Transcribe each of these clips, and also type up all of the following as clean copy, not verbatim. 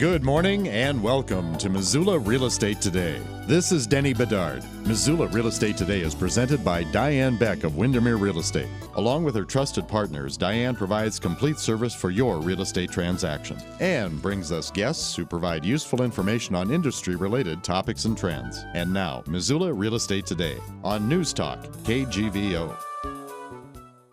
Good morning and welcome to Missoula Real Estate Today. This is Denny Bedard. Missoula Real Estate Today is presented by Diane Beck of Windermere Real Estate. Along with her trusted partners, Diane provides complete service for your real estate transaction and brings us guests who provide useful information on industry-related topics and trends. And now, Missoula Real Estate Today on News Talk, KGVO.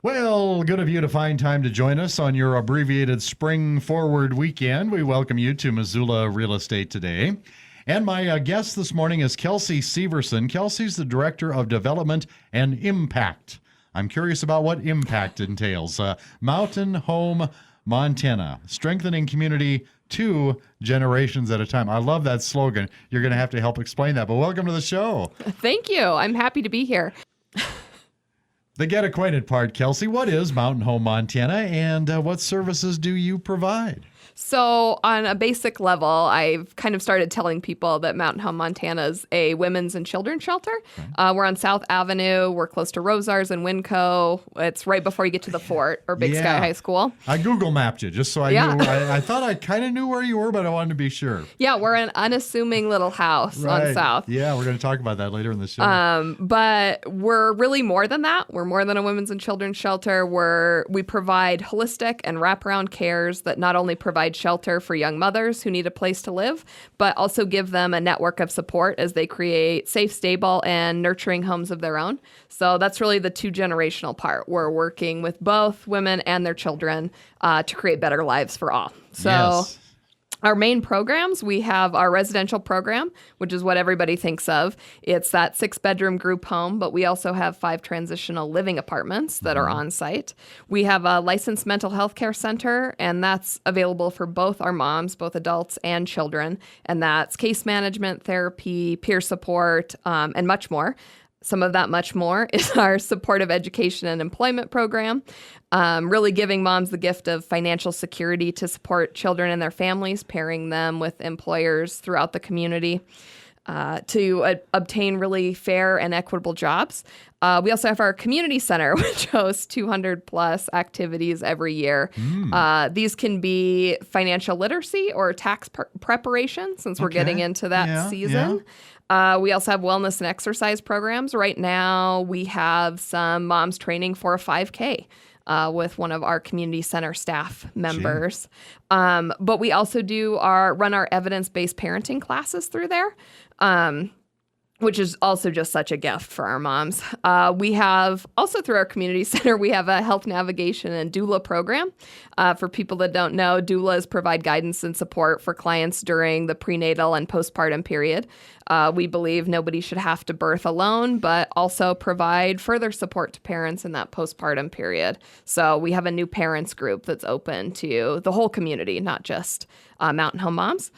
Well, good of you to find time to join us on your abbreviated Spring Forward weekend. We welcome you to Missoula Real Estate Today. And my guest this morning is Kelsey Severson. Kelsey's the Director of Development and Impact. I'm curious about what impact entails. Mountain Home, Montana, strengthening community 2 generations at a time. I love that slogan. You're going to have to help explain that, but welcome to the show. Thank you. I'm happy to be here. The get acquainted part, Kelsey. What is Mountain Home Montana, and what services do you provide? So on a basic level, I've kind of started telling people that Mountain Home Montana is a women's and children's shelter. Okay. We're on South Avenue. We're close to Rosars and Winco. It's right before you get to the Fort or Big Sky High School. I Google mapped you just so I knew. I thought I kind of knew where you were, but I wanted to be sure. Yeah, we're an unassuming little house on South. Yeah, we're going to talk about that later in the show. But we're really more than that. We're more than a women's and children's shelter. We provide holistic and wraparound cares that not only provide shelter for young mothers who need a place to live, but also give them a network of support as they create safe, stable, and nurturing homes of their own. So that's really the 2-generational part. We're working with both women and their children to create better lives for all. So. Yes. Our main programs, we have our residential program, which is what everybody thinks of. It's that 6-bedroom group home, but we also have 5 transitional living apartments that are on site. We have a licensed mental health care center, and that's available for both our moms, both adults and children. And that's case management, therapy, peer support, and much more. Some of that much more is our supportive education and employment program, really giving moms the gift of financial security to support children and their families, pairing them with employers throughout the community to obtain really fair and equitable jobs. We also have our community center, which hosts 200 plus activities every year. These can be financial literacy or tax preparation, since we're getting into that season. Yeah. We also have wellness and exercise programs. Right now, we have some moms training for a 5K with one of our community center staff members. But we also run our evidence-based parenting classes through there, which is also just such a gift for our moms. We have also through our community center, we have a health navigation and doula program. For people that don't know, doulas provide guidance and support for clients during the prenatal and postpartum period. We believe nobody should have to birth alone, but also provide further support to parents in that postpartum period. So we have a new parents group that's open to the whole community, not just Mountain Home moms.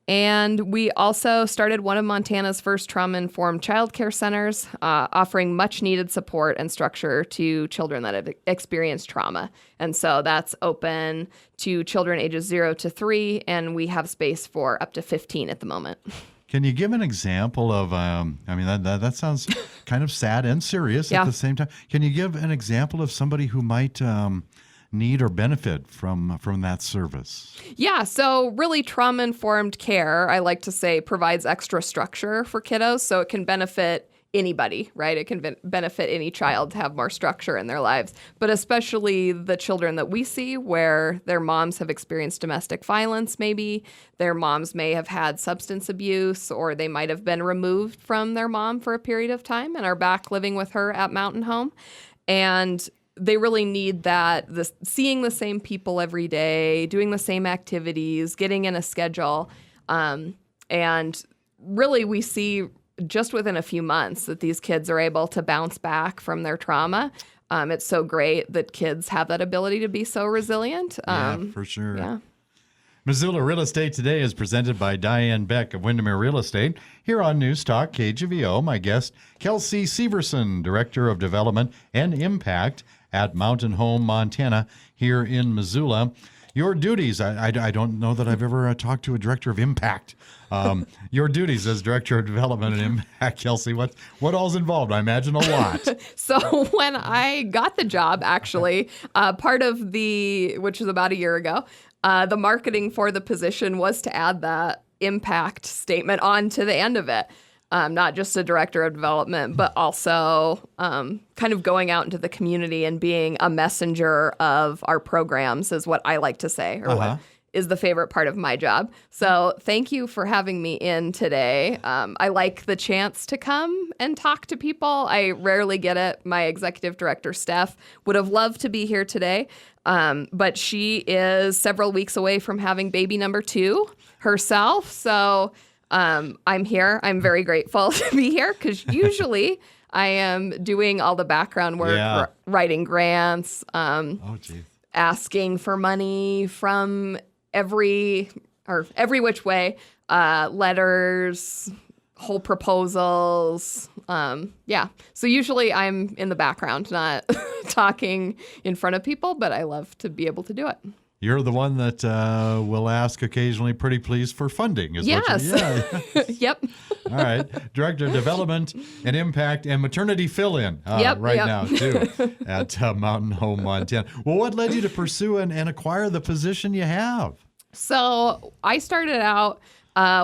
And we also started one of Montana's first trauma-informed childcare centers, offering much-needed support and structure to children that have experienced trauma. And so that's open to children ages 0 to 3, and we have space for up to 15 at the moment. Can you give an example of, that sounds kind of sad and serious at the same time. Can you give an example of somebody who might need or benefit from that service? Yeah, so really trauma-informed care, I like to say, provides extra structure for kiddos, so it can benefit anybody, right? It can benefit any child to have more structure in their lives, but especially the children that we see where their moms have experienced domestic violence, maybe their moms may have had substance abuse, or they might have been removed from their mom for a period of time and are back living with her at Mountain Home. And they really need seeing the same people every day, doing the same activities, getting in a schedule. And really we see just within a few months that these kids are able to bounce back from their trauma. It's so great that kids have that ability to be so resilient. For sure. Yeah. Missoula Real Estate Today is presented by Diane Beck of Windermere Real Estate. Here on News Talk KGVO, my guest, Kelsey Severson, Director of Development and Impact at Mountain Home, Montana, here in Missoula. Your duties, I don't know that I've ever talked to a Director of Impact. Your duties as Director of Development and Impact, Kelsey, what all's involved? I imagine a lot. So when I got the job, actually, which was about a year ago, The marketing for the position was to add that impact statement on to the end of it. Not just a director of development, but also kind of going out into the community and being a messenger of our programs is what I like to say, or what is the favorite part of my job. So thank you for having me in today. I like the chance to come and talk to people. I rarely get it. My executive director, Steph, would have loved to be here today, but she is several weeks away from having baby number 2 herself. So I'm here. I'm very grateful to be here because usually I am doing all the background work, writing grants, asking for money from every which way, letters, whole proposals. So usually I'm in the background, not talking in front of people, but I love to be able to do it. You're the one that will ask occasionally, pretty please, for funding. Yep. All right. Director of Development and Impact and Maternity Fill-In now, too, at Mountain Home, Montana. Well, what led you to pursue and acquire the position you have? So I started out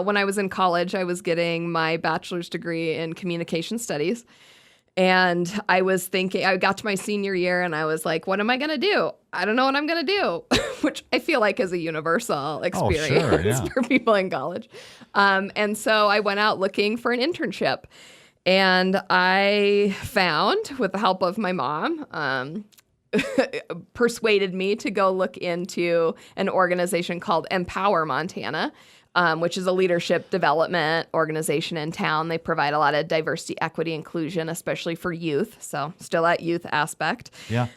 when I was in college. I was getting my bachelor's degree in communication studies. And I was thinking, I got to my senior year and I was like, what am I going to do? I don't know what I'm going to do, which I feel like is a universal experience for people in college. And so I went out looking for an internship. And I found, with the help of my mom, persuaded me to go look into an organization called Empower Montana, which is a leadership development organization in town. They provide a lot of diversity, equity, inclusion, especially for youth. So still that youth aspect. Yeah.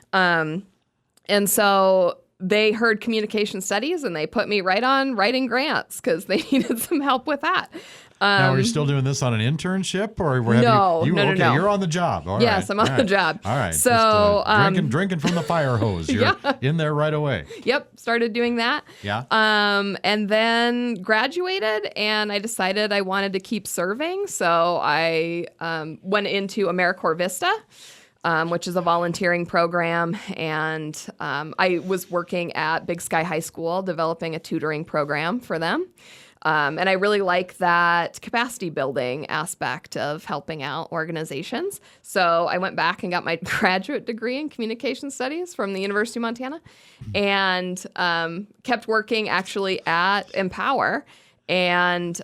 And so they heard communication studies and they put me right on writing grants because they needed some help with that. Now, are you still doing this on an internship, or No. You're on the job. All yes, right. I'm on the job. All right. So Just, drinking from the fire hose. You're in there right away. Yep, started doing that. Yeah. And then graduated, and I decided I wanted to keep serving. So I went into AmeriCorps Vista, which is a volunteering program, and I was working at Big Sky High School developing a tutoring program for them. And I really like that capacity building aspect of helping out organizations. So I went back and got my graduate degree in communication studies from the University of Montana and kept working actually at Empower and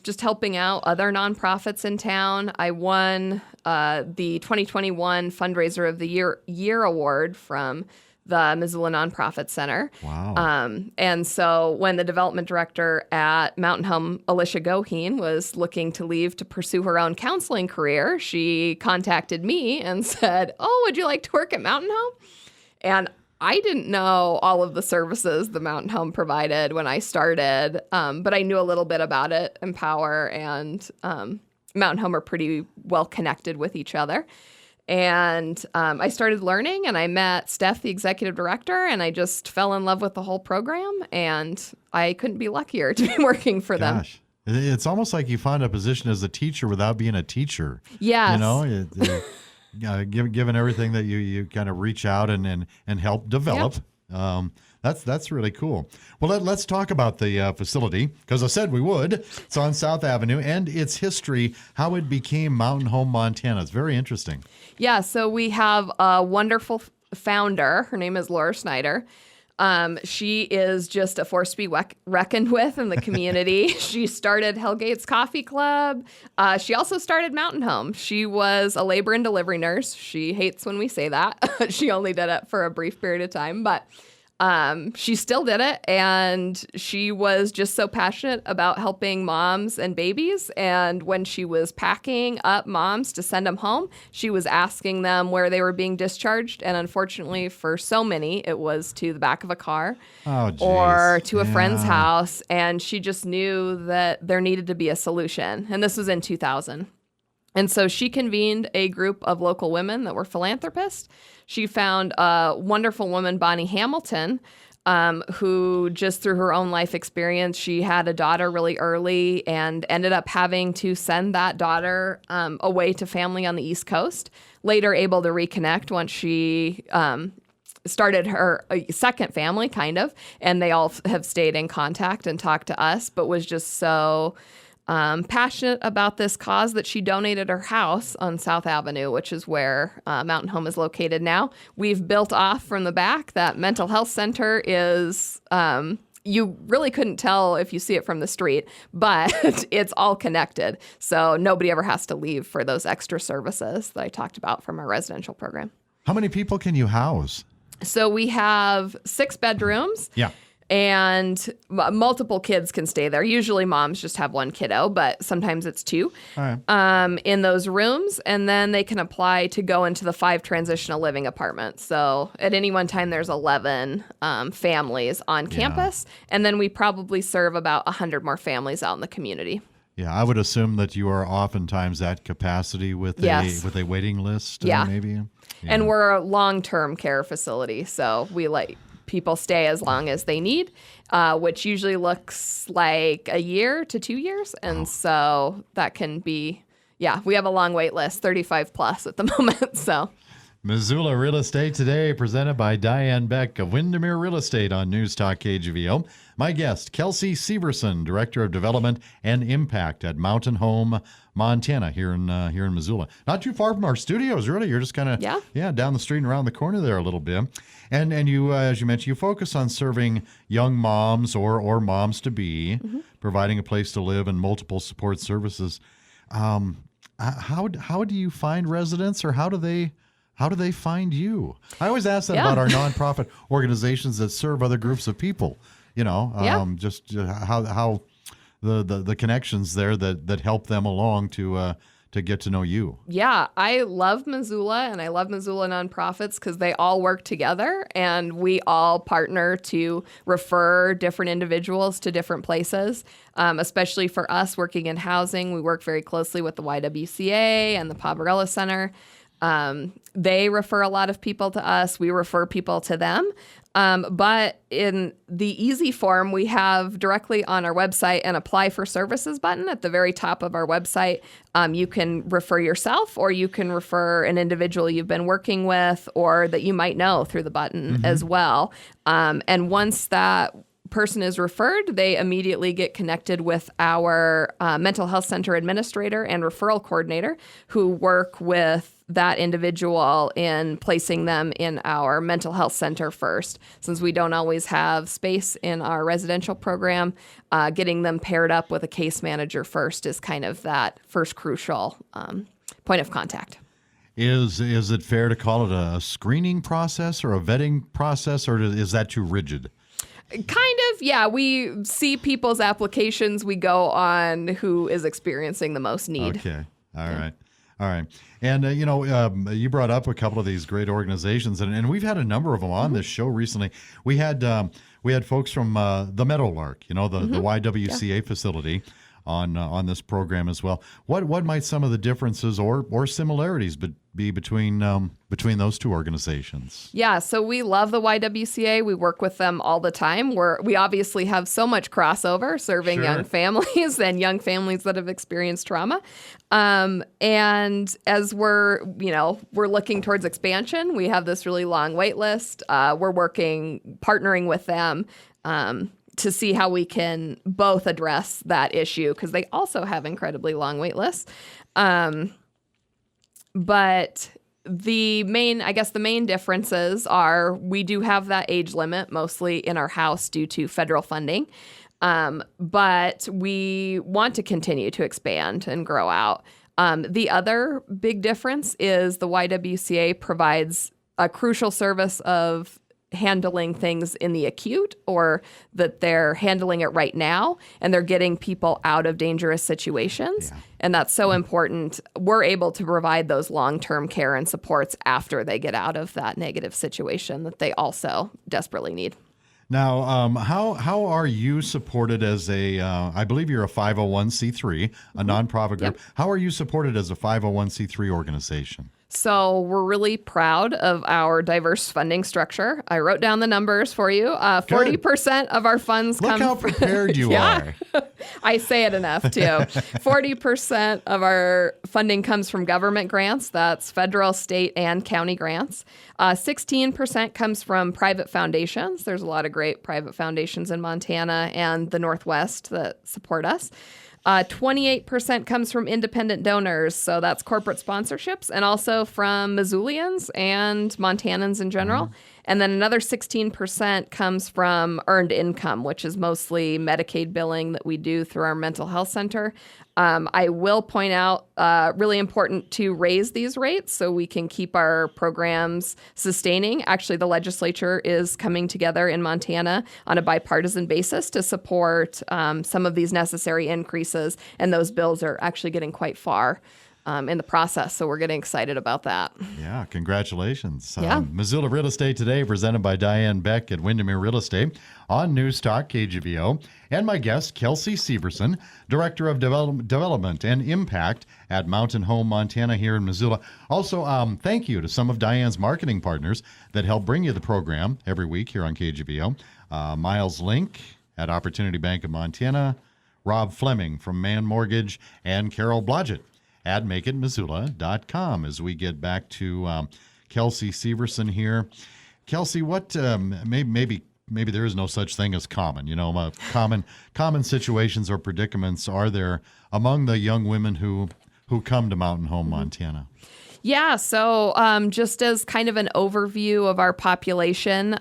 just helping out other nonprofits in town. I won the 2021 Fundraiser of the Year Award from the Missoula Nonprofit Center. Wow. And so when the development director at Mountain Home, Alicia Goheen, was looking to leave to pursue her own counseling career, she contacted me and said, oh, would you like to work at Mountain Home? And I didn't know all of the services the Mountain Home provided when I started, but I knew a little bit about it. Empower and Mountain Home are pretty well connected with each other. And I started learning, and I met Steph, the executive director, and I just fell in love with the whole program, and I couldn't be luckier to be working for them. It's almost like you found a position as a teacher without being a teacher. Yes. Given everything that you kind of reach out and help develop. Yep. That's really cool. Well, let's talk about the facility, because I said we would. It's on South Avenue, and its history, how it became Mountain Home, Montana. It's very interesting. Yeah, so we have a wonderful founder. Her name is Laura Snyder. She is just a force to be reckoned with in the community. She started Hellgate's Coffee Club. She also started Mountain Home. She was a labor and delivery nurse. She hates when we say that. She only did it for a brief period of time, but she still did it, and she was just so passionate about helping moms and babies. And when she was packing up moms to send them home, she was asking them where they were being discharged. And unfortunately, for so many, it was to the back of a car or to a friend's house. And she just knew that there needed to be a solution. And this was in 2000. And so she convened a group of local women that were philanthropists. She found a wonderful woman, Bonnie Hamilton, who just through her own life experience, she had a daughter really early and ended up having to send that daughter away to family on the East Coast, later able to reconnect once she started her second family, kind of, and they all have stayed in contact and talked to us, but was just so passionate about this cause that she donated her house on South Avenue, which is where Mountain Home is located now. We've built off from the back. That mental health center is, you really couldn't tell if you see it from the street, but it's all connected. So nobody ever has to leave for those extra services that I talked about from our residential program. How many people can you house? So we have 6 bedrooms. Yeah. And multiple kids can stay there. Usually moms just have one kiddo, but sometimes it's 2 All right. in those rooms. And then they can apply to go into the 5 transitional living apartments. So at any one time, there's 11 families on campus. And then we probably serve about 100 more families out in the community. Yeah, I would assume that you are oftentimes at capacity with a waiting list. Maybe. Yeah. And we're a long-term care facility, so we let people stay as long as they need, which usually looks like a year to 2 years. And so that can be, we have a long wait list, 35 plus at the moment. So Missoula Real Estate Today, presented by Diane Beck of Windermere Real Estate on News Talk KGVO. My guest, Kelsey Severson, Director of Development and Impact at Mountain Home, Montana, here in Missoula. Not too far from our studios, really. You're just kind of down the street and around the corner there a little bit. And you, as you mentioned, you focus on serving young moms or moms to be, providing a place to live and multiple support services. How do you find residents, or how do they find you? I always ask that about our nonprofit organizations that serve other groups of people. Just how the connections there that help them along to get to know you. Yeah, I love Missoula, and I love Missoula nonprofits because they all work together, and we all partner to refer different individuals to different places. Especially for us working in housing, we work very closely with the YWCA and the Poverello Center. They refer a lot of people to us. We refer people to them. But in the easy form, we have directly on our website an apply for services button at the very top of our website. You can refer yourself, or you can refer an individual you've been working with or that you might know through the button as well. And once that person is referred, they immediately get connected with our mental health center administrator and referral coordinator, who work with that individual in placing them in our mental health center first. Since we don't always have space in our residential program, getting them paired up with a case manager first is kind of that first crucial point of contact. Is it fair to call it a screening process or a vetting process, or is that too rigid? Kind of, yeah. We see people's applications. We go on who is experiencing the most need. Okay. All right. And, you brought up a couple of these great organizations, and we've had a number of them on this show recently. We had folks from the Meadowlark, the YWCA facility on this program as well. What might some of the differences or similarities be between those two organizations? Yeah, so we love the YWCA. We work with them all the time. We obviously have so much crossover serving young families and young families that have experienced trauma. And as we're looking towards expansion, we have this really long wait list. We're partnering with them to see how we can both address that issue, because they also have incredibly long wait lists. But the main differences are we do have that age limit mostly in our house due to federal funding. But we want to continue to expand and grow out. The other big difference is the YWCA provides a crucial service of handling things in the acute, or that they're handling it right now and they're getting people out of dangerous situations. Yeah. And that's so important. We're able to provide those long-term care and supports after they get out of that negative situation that they also desperately need. Now, how are you supported as I believe you're a 501c3, a nonprofit group. Yep. How are you supported as a 501c3 organization? So we're really proud of our diverse funding structure. I wrote down the numbers for you. 40% of our funds Look come how prepared you Yeah. are. I say it enough too. 40% of our funding comes from government grants. That's federal, state, and county grants. 16% comes from private foundations. There's a lot of great private foundations in Montana and the Northwest that support us. 28% comes from independent donors, so that's corporate sponsorships, and also from Missoulians and Montanans in general. And then another 16% comes from earned income, which is mostly Medicaid billing that we do through our mental health center. I will point out, really important to raise these rates so we can keep our programs sustaining. Actually, the legislature is coming together in Montana on a bipartisan basis to support some of these necessary increases, and those bills are actually getting quite far in the process, so we're getting excited about that. Yeah, congratulations. Yeah. Missoula Real Estate Today, presented by Diane Beck at Windermere Real Estate on News Talk KGVO. And my guest, Kelsey Severson, Director of Development and Impact at Mountain Home Montana here in Missoula. Also, thank you to some of Diane's marketing partners that help bring you the program every week here on KGVO. Miles Link at Opportunity Bank of Montana, Rob Fleming from Mann Mortgage, and Carol Blodgett at makeitmissoula.com as we get back to Kelsey Severson here. Kelsey, what maybe there is no such thing as common, common situations or predicaments are there among the young women who come to Mountain Home Montana? Yeah, so just as kind of an overview of our population,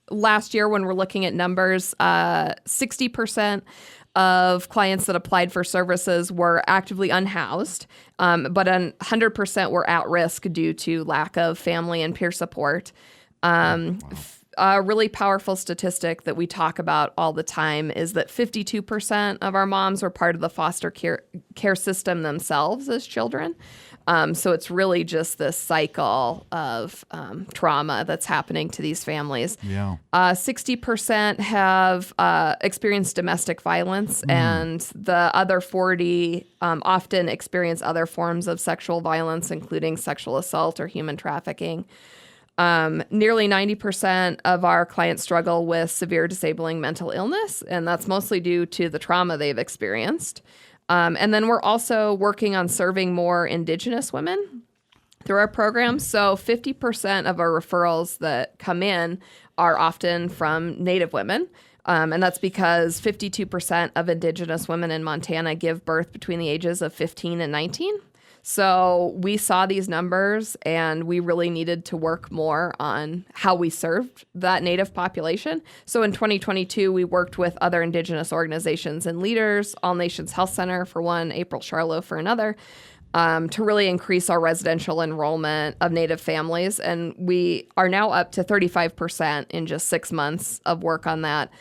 last year when we're looking at numbers, 60% of clients that applied for services were actively unhoused, but 100% were at risk due to lack of family and peer support. A really powerful statistic that we talk about all the time is that 52% of our moms were part of the foster care system themselves as children. So it's really just this cycle of trauma that's happening to these families. Yeah. 60% have experienced domestic violence, and the other 40 often experience other forms of sexual violence, including sexual assault or human trafficking. Nearly 90% of our clients struggle with severe disabling mental illness, and that's mostly due to the trauma they've experienced. And then we're also working on serving more Indigenous women through our program. So 50% of our referrals that come in are often from Native women. And that's because 52% of Indigenous women in Montana give birth between the ages of 15 and 19. So we saw these numbers and we really needed to work more on how we served that Native population. So in 2022, we worked with other Indigenous organizations and leaders, All Nations Health Center for one, April Charlo for another, to really increase our residential enrollment of Native families. And we are now up to 35% in just 6 months of work on that.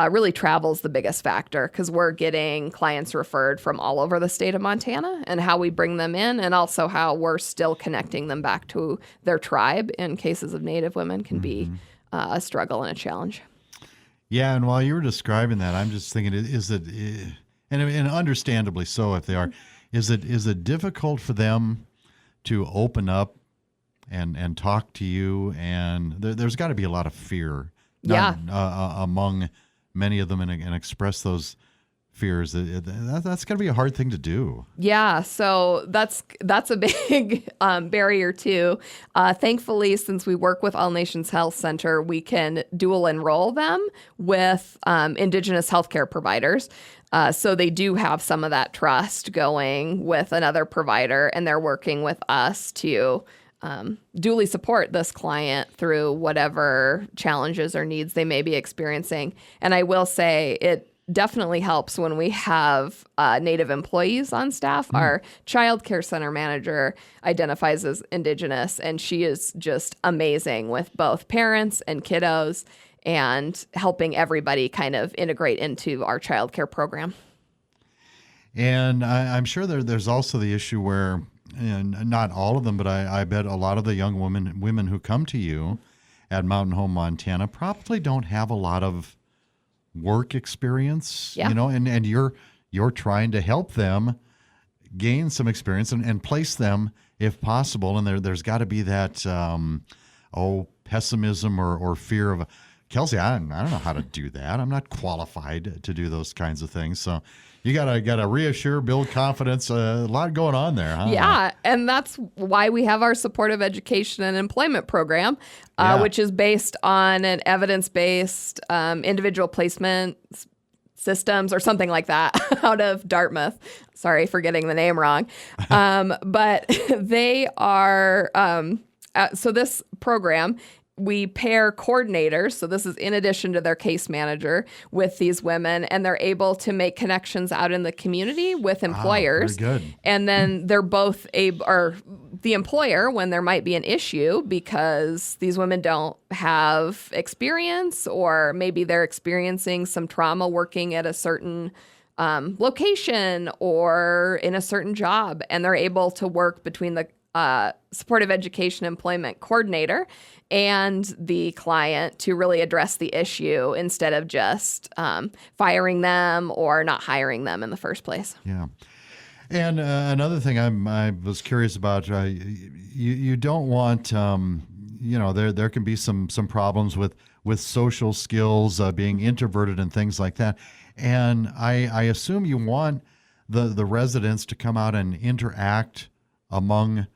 Really travel's the biggest factor because we're getting clients referred from all over the state of Montana, and how we bring them in, and also how we're still connecting them back to their tribe in cases of Native women can be a struggle and a challenge. Yeah, and while you were describing that, I'm just thinking, is it, and understandably so if they are, is it difficult for them to open up and talk to you? And there's got to be a lot of fear among many of them and express those fears. That's going to be a hard thing to do. Yeah, so that's a big barrier too. Thankfully, since we work with All Nations Health Center, we can dual enroll them with Indigenous healthcare providers. So they do have some of that trust going with another provider, and they're working with us to duly support this client through whatever challenges or needs they may be experiencing. And I will say it definitely helps when we have Native employees on staff. Our child care center manager identifies as Indigenous, and she is just amazing with both parents and kiddos and helping everybody kind of integrate into our child care program. And I'm sure there's also the issue where, and not all of them, but I bet a lot of the young women who come to you at Mountain Home Montana probably don't have a lot of work experience, and you're trying to help them gain some experience and place them if possible. And there's got to be that pessimism or fear of Kelsey. I don't know how to do that. I'm not qualified to do those kinds of things. So you gotta reassure, build confidence. A lot going on there, huh? Yeah, and that's why we have our supportive education and employment program, which is based on an evidence-based individual placement systems or something like that out of Dartmouth. Sorry for getting the name wrong. But they are, so this program, we pair coordinators, so this is in addition to their case manager, with these women, and they're able to make connections out in the community with employers. Very good. And then they're both able, or the employer, when there might be an issue because these women don't have experience, or maybe they're experiencing some trauma working at a certain location or in a certain job, and they're able to work between the supportive education employment coordinator and the client to really address the issue instead of just firing them or not hiring them in the first place. Yeah. And another thing I was curious about, you don't want, there can be some problems with social skills, being introverted and things like that. And I assume you want the residents to come out and interact among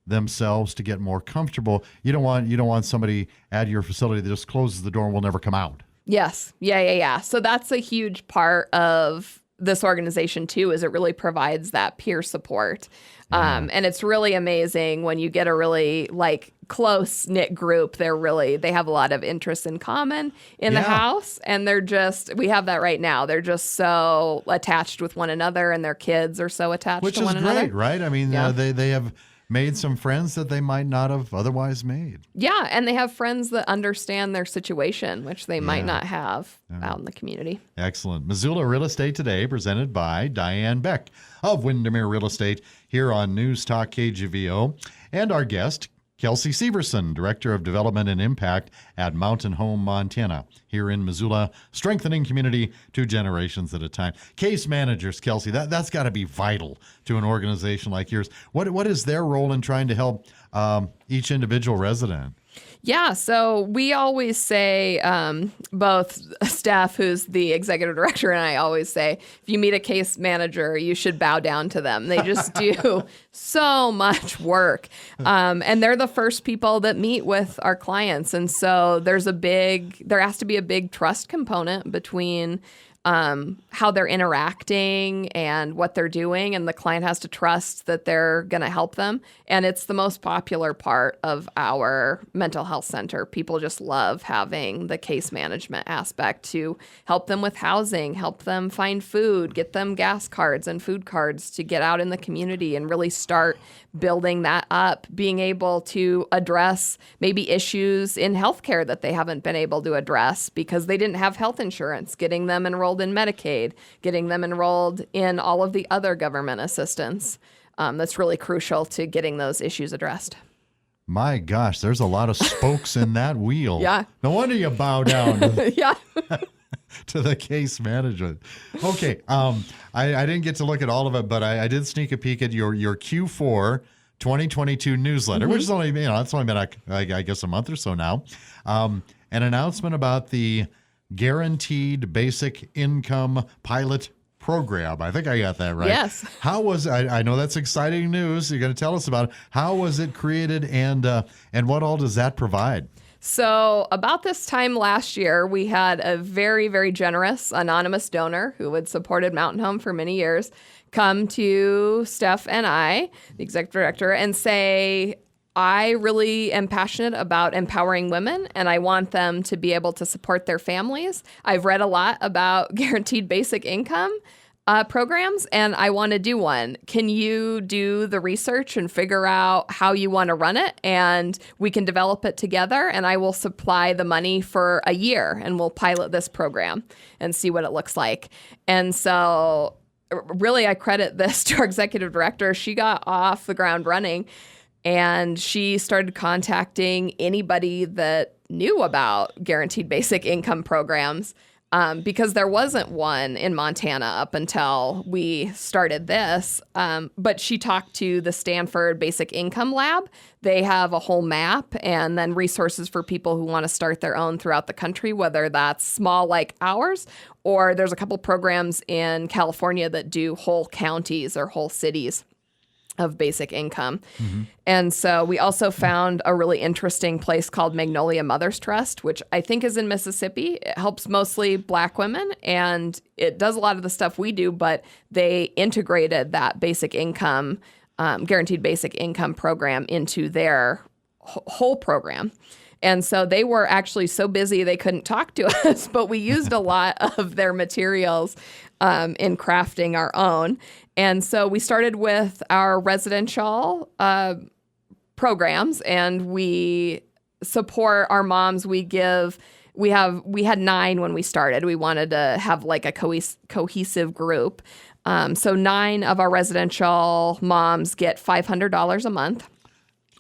themselves to get more comfortable. You don't want somebody at your facility that just closes the door and will never come out. Yes. Yeah. So that's a huge part of this organization too, is it really provides that peer support. And it's really amazing when you get a really close knit group. They have a lot of interests in common in the house, and we have that right now. They're just so attached with one another, and their kids are so attached to one another. Which is great, right? I mean, they have made some friends that they might not have otherwise made. Yeah, and they have friends that understand their situation, which they might not have out in the community. Excellent. Missoula Real Estate Today, presented by Diane Beck of Windermere Real Estate here on News Talk KGVO. And our guest, Kelsey Severson, Director of Development and Impact at Mountain Home, Montana, here in Missoula, strengthening community 2 generations at a time. Case managers, Kelsey, that's got to be vital to an organization like yours. What is their role in trying to help each individual resident? Yeah, so we always say, both Steph, who's the executive director, and I always say, if you meet a case manager, you should bow down to them. They just do so much work. And they're the first people that meet with our clients. And so there has to be a big trust component between how they're interacting and what they're doing, and the client has to trust that they're going to help them. And it's the most popular part of our mental health center. People just love having the case management aspect to help them with housing, help them find food, get them gas cards and food cards to get out in the community and really start building that up, being able to address maybe issues in healthcare that they haven't been able to address because they didn't have health insurance, getting them enrolled in Medicaid, getting them enrolled in all of the other government assistance. That's really crucial to getting those issues addressed. My gosh, there's a lot of spokes in that wheel. Yeah. No wonder you bow down Yeah. to the case management. Okay. I didn't get to look at all of it, but I did sneak a peek at your Q4 2022 newsletter, which is only, it's only been, I guess, a month or so now. An announcement about the Guaranteed Basic Income Pilot Program. I think I got that right. Yes. How was I know that's exciting news. You're going to tell us about it. How was it created, and what all does that provide? So about this time last year, we had a very, very generous anonymous donor who had supported Mountain Home for many years come to Steph and I, the executive director, and say, I really am passionate about empowering women, and I want them to be able to support their families. I've read a lot about guaranteed basic income programs, and I want to do one. Can you do the research and figure out how you want to run it? And we can develop it together, and I will supply the money for a year, and we'll pilot this program and see what it looks like. And so really, I credit this to our executive director. She got off the ground running, and she started contacting anybody that knew about guaranteed basic income programs. because there wasn't one in Montana up until we started this. But she talked to the Stanford Basic Income Lab. They have a whole map and then resources for people who want to start their own throughout the country, whether that's small like ours, or there's a couple programs in California that do whole counties or whole cities of basic income. And so we also found a really interesting place called Magnolia Mothers Trust, which I think is in Mississippi. It helps mostly Black women, and it does a lot of the stuff we do, but they integrated that basic income, guaranteed basic income program into their whole program. And so they were actually so busy they couldn't talk to us, but we used a lot of their materials in crafting our own. And so we started with our residential programs, and we support our moms. We had 9 when we started. We wanted to have like a cohesive group. So 9 of our residential moms get $500 a month.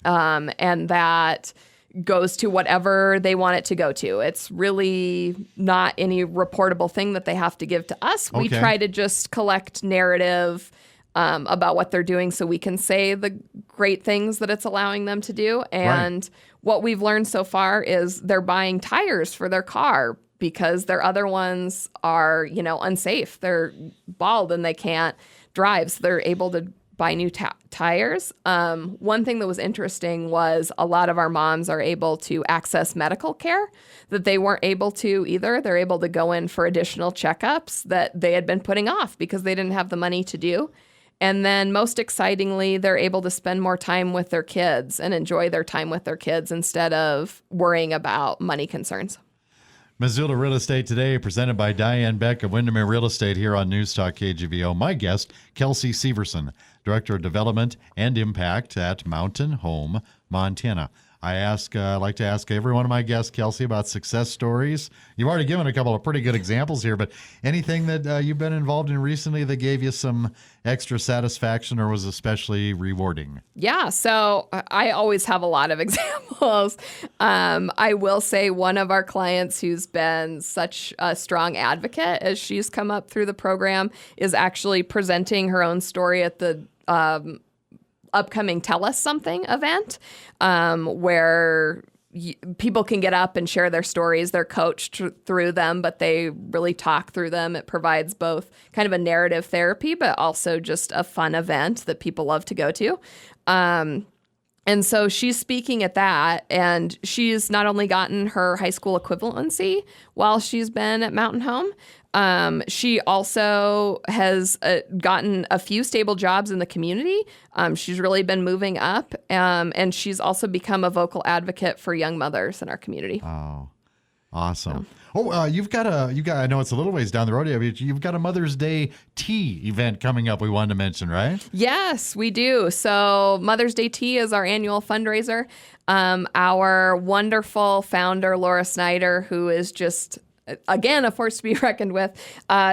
And that goes to whatever they want it to go to. It's really not any reportable thing that they have to give to us. We try to just collect narrative about what they're doing so we can say the great things that it's allowing them to do. And what we've learned so far is they're buying tires for their car because their other ones are, unsafe. They're bald and they can't drive. So they're able to buy new tires. One thing that was interesting was a lot of our moms are able to access medical care that they weren't able to either. They're able to go in for additional checkups that they had been putting off because they didn't have the money to do. And then most excitingly, they're able to spend more time with their kids and enjoy their time with their kids instead of worrying about money concerns. Missoula Real Estate Today, presented by Diane Beck of Windermere Real Estate here on News Talk KGVO. My guest, Kelsey Severson, Director of Development and Impact at Mountain Home, Montana. I like to ask every one of my guests, Kelsey, about success stories. You've already given a couple of pretty good examples here, but anything that you've been involved in recently that gave you some extra satisfaction or was especially rewarding? Yeah, so I always have a lot of examples. I will say one of our clients who's been such a strong advocate as she's come up through the program is actually presenting her own story at the upcoming Tell Us Something event, where people can get up and share their stories. They're coached through them, but they really talk through them. It provides both kind of a narrative therapy, but also just a fun event that people love to go to. And so she's speaking at that, and she's not only gotten her high school equivalency while she's been at Mountain Home, she also has gotten a few stable jobs in the community. She's really been moving up, and she's also become a vocal advocate for young mothers in our community. Oh, awesome. You've got I know it's a little ways down the road. You've got a Mother's Day tea event coming up we wanted to mention, right? Yes, we do. So Mother's Day Tea is our annual fundraiser. Our wonderful founder, Laura Snyder, who is just, again, a force to be reckoned with.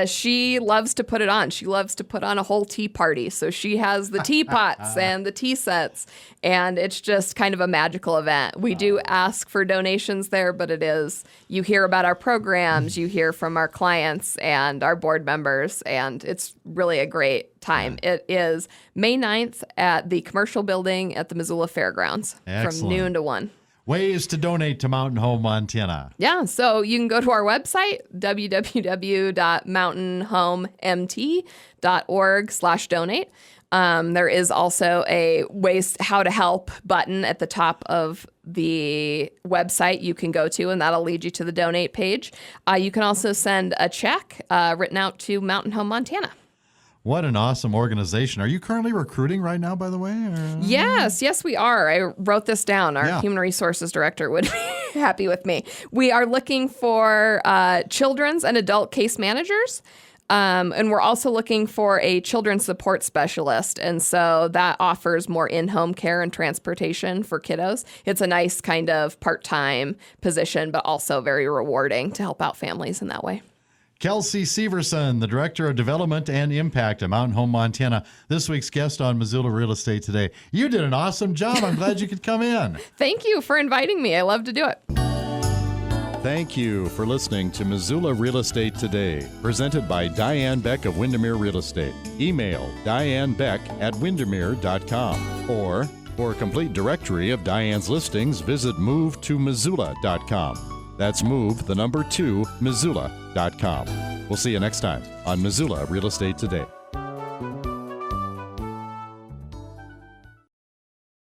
She loves to put it on. She loves to put on a whole tea party. So she has the teapots and the tea sets, and it's just kind of a magical event. We do ask for donations there, but you hear about our programs, you hear from our clients and our board members, and it's really a great time. It is May 9th at the commercial building at the Missoula Fairgrounds. Excellent. From noon to 1. Ways to donate to Mountain Home, Montana. Yeah, so you can go to our website, www.mountainhomemt.org/donate. There is also a how to help button at the top of the website you can go to, and that'll lead you to the donate page. You can also send a check written out to Mountain Home, Montana. What an awesome organization. Are you currently recruiting right now, by the way? Or? Yes, we are. I wrote this down. Our human resources director would be happy with me. We are looking for children's and adult case managers. And we're also looking for a children's support specialist. And so that offers more in-home care and transportation for kiddos. It's a nice kind of part-time position, but also very rewarding to help out families in that way. Kelsey Severson, the Director of Development and Impact at Mountain Home, Montana, this week's guest on Missoula Real Estate Today. You did an awesome job. I'm glad you could come in. Thank you for inviting me. I love to do it. Thank you for listening to Missoula Real Estate Today, presented by Diane Beck of Windermere Real Estate. Email dianebeck@windermere.com, or for a complete directory of Diane's listings, visit movetomissoula.com. That's move2, Missoula.com. We'll see you next time on Missoula Real Estate Today.